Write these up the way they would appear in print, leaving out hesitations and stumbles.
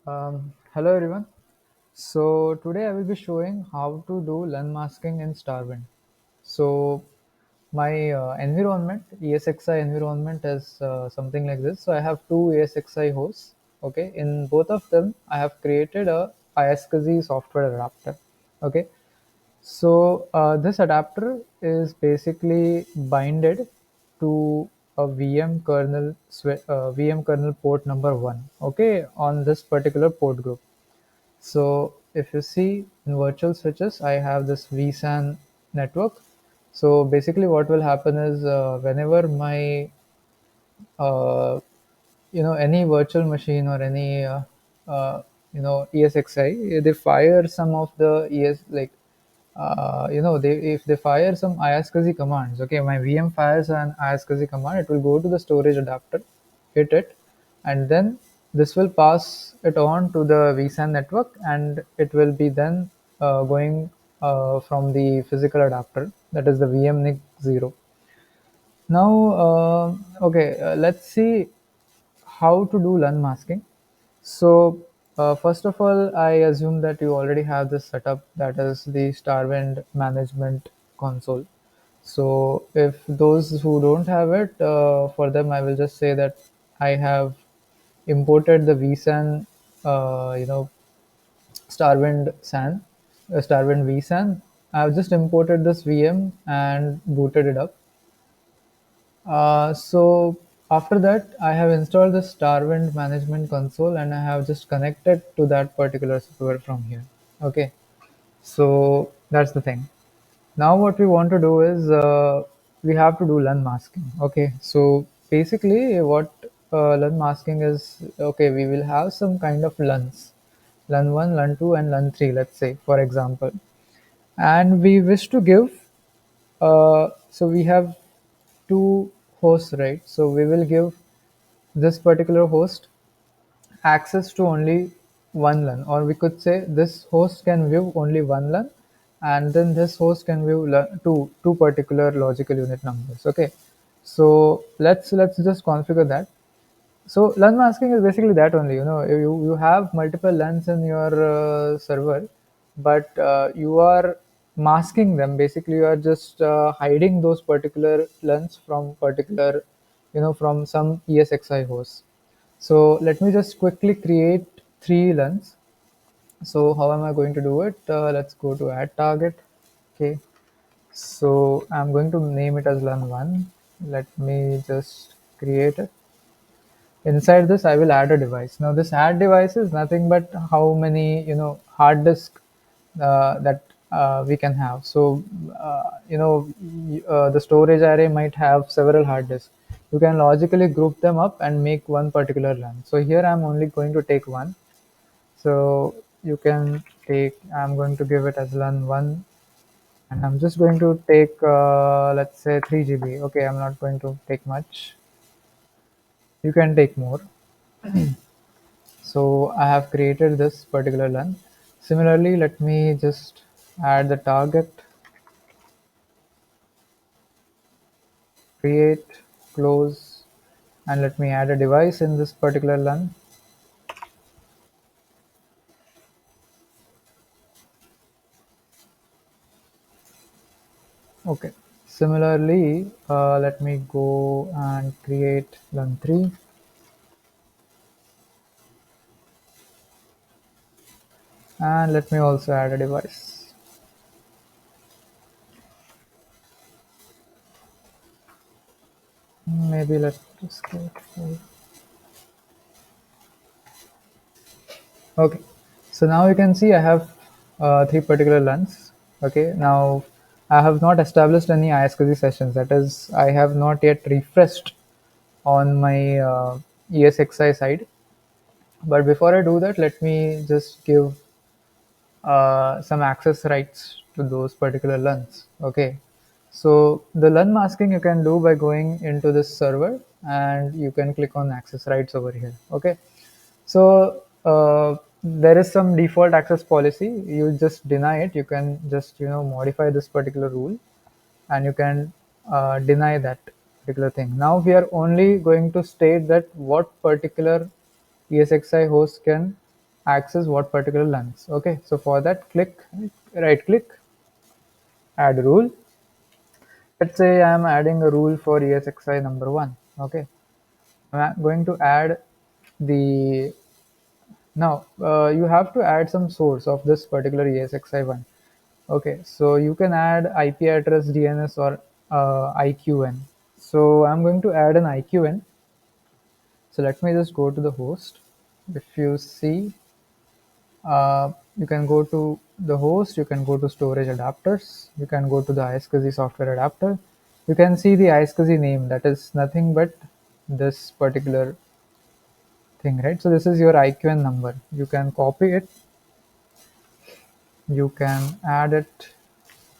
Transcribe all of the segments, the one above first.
Hello everyone. So today I will be showing how to do LUN masking in Starwind. So my environment, ESXi environment is something like this. So I have two ESXi hosts. Okay, in both of them I have created a iSCSI software adapter. Okay, so this adapter is basically binded to a VM kernel port number one. Okay, on this particular port group. So if you see in virtual switches, I have this vSAN network. So basically, what will happen is whenever my any virtual machine or any ESXi, they fire some of the ES like they if they fire some iSCSI commands. Okay, my VM fires an iSCSI command, it will go to the storage adapter, hit it, and then this will pass it on to the vSAN network, and it will be then going from the physical adapter, that is the VM NIC 0. Now, okay, let's see how to do LUN masking. So, first of all, I assume that you already have this setup, that is the Starwind Management Console. So, if those who don't have it, for them, I will just say that I have imported the vSAN, Starwind SAN, Starwind vSAN. I've just imported this VM and booted it up. So after that, I have installed the Starwind Management Console and I have just connected to that particular server from here. Okay, so that's the thing. Now what we want to do is we have to do LUN masking. Okay, so basically what LUN masking is, okay, we will have some kind of LUNs, LUN 1, LUN 2 and LUN 3, let's say, for example. And we wish to give so we have two hosts, right? So we will give this particular host access to only one LUN, or we could say this host can view only one LUN, and then this host can view two particular logical unit numbers. Okay, so let's just configure that. So LUN masking is basically that only. You have multiple LUNs in your server, but you are masking them. Basically, you are just hiding those particular LUNs from particular, from some ESXi hosts. So let me just quickly create three LUNs. So how am I going to do it? Let's go to add target. Okay. So I'm going to name it as LUN 1. Let me just create it. Inside this, I will add a device. Now, this add device is nothing but how many hard disk that we can have. So, the storage array might have several hard disks. You can logically group them up and make one particular LAN. So here I'm only going to take one. So you can take. I'm going to give it as LAN 1, and I'm just going to take let's say 3 GB. Okay, I'm not going to take much. You can take more. So I have created this particular LUN. Similarly, let me just add the target, create, close, and let me add a device in this particular LUN. Okay. Similarly, let me go and create LUN 3, and let me also add a device. Maybe let's just go. Okay, so now you can see I have three particular LUNs. Okay, now I have not established any iSCSI sessions. That is, I have not yet refreshed on my ESXi side. But before I do that, let me just give some access rights to those particular LUNs. Okay, so the LUN masking you can do by going into this server and you can click on access rights over here. Okay, so there is some default access policy. You just deny it. You can just modify this particular rule, and you can deny that particular thing. Now we are only going to state that what particular ESXi host can access what particular LUNs. Okay, so for that, right click, add rule. Let's say I'm adding a rule for ESXi number 1. Okay, I'm going to add the now you have to add some source of this particular ESXi one. Okay, so you can add IP address DNS or IQN. So I'm going to add an IQN. So let me just go to the host. If you see, you can go to the host, you can go to storage adapters, you can go to the iSCSI software adapter. You can see the iSCSI name, that is nothing but this particular thing, right? So this is your IQN number. You can copy it, you can add it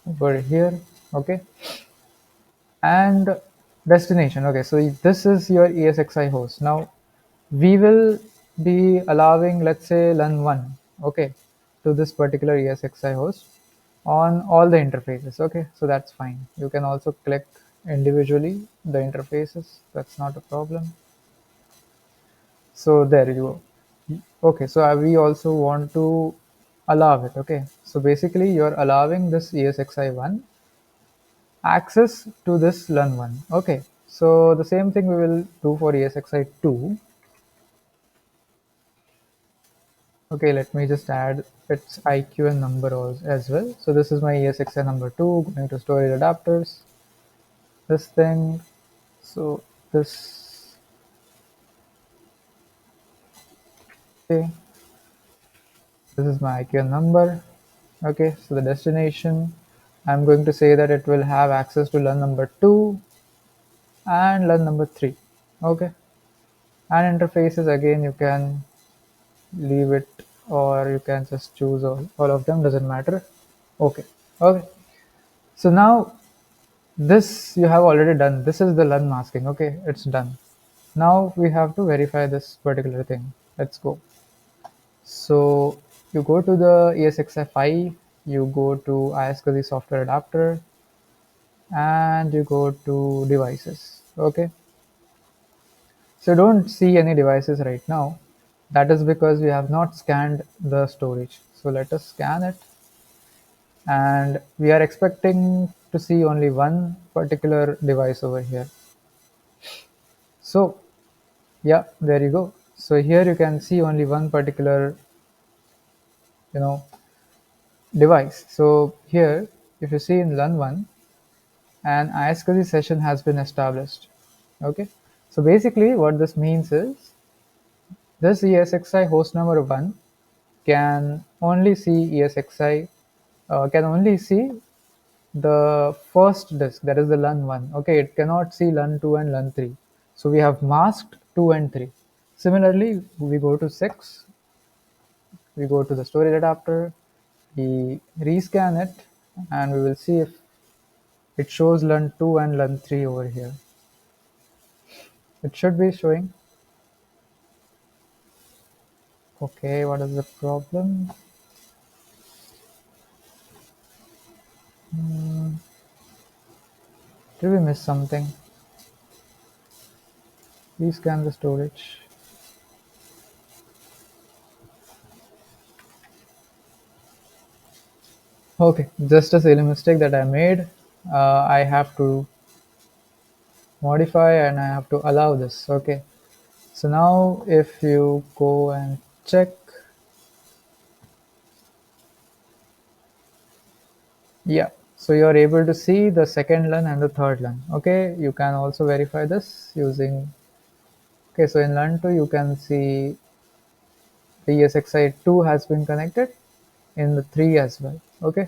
over here, okay? And destination, okay, so this is your ESXi host. Now we will be allowing, let's say, LUN1, okay, to this particular ESXi host on all the interfaces. Okay, so that's fine. You can also click individually the interfaces, that's not a problem. So there you go. Okay, so we also want to allow it. Okay, so basically you're allowing this ESXi1 access to this LUN1. Okay, so the same thing we will do for ESXi2. Okay, let me just add its IQN number as well. So this is my ESXi number 2, going to storage adapters, this thing. So this, okay, this is my IQN number. Okay, so the destination, I'm going to say that it will have access to LUN number 2 and LUN number 3. Okay, and interfaces, again you can leave it or you can just choose all of them, doesn't matter. Okay, okay. So now this you have already done. This is the LUN masking. Okay, it's done. Now we have to verify this particular thing. Let's go. So you go to the ESXi file, you go to iSCSI software adapter, and you go to devices. Okay, so you don't see any devices right now. That is because we have not scanned the storage. So let us scan it, and we are expecting to see only one particular device over here. So yeah, there you go. So here you can see only one particular, you know, device. So here, if you see in LUN1, an iSCSI session has been established. Okay, so basically what this means is this ESXi host number 1 can only see ESXi, can only see the first disk, that is the LUN1. Okay, it cannot see LUN2 and LUN3. So we have masked 2 and 3. Similarly, we go to 6, we go to the storage adapter, we rescan it, and we will see if it shows LUN2 and LUN3 over here. It should be showing. Okay, what is the problem? Did we miss something? Rescan the storage. Okay, just a silly mistake that I made. I have to modify and I have to allow this. Okay, so now if you go and check, yeah, so you are able to see the second LUN and the third LUN. Okay, you can also verify this using, okay, so in LUN2 you can see the ESXi2 has been connected in the 3 as well. Okay,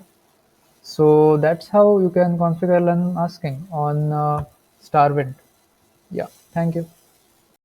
so that's how you can configure LUN masking on Starwind. Yeah, thank you.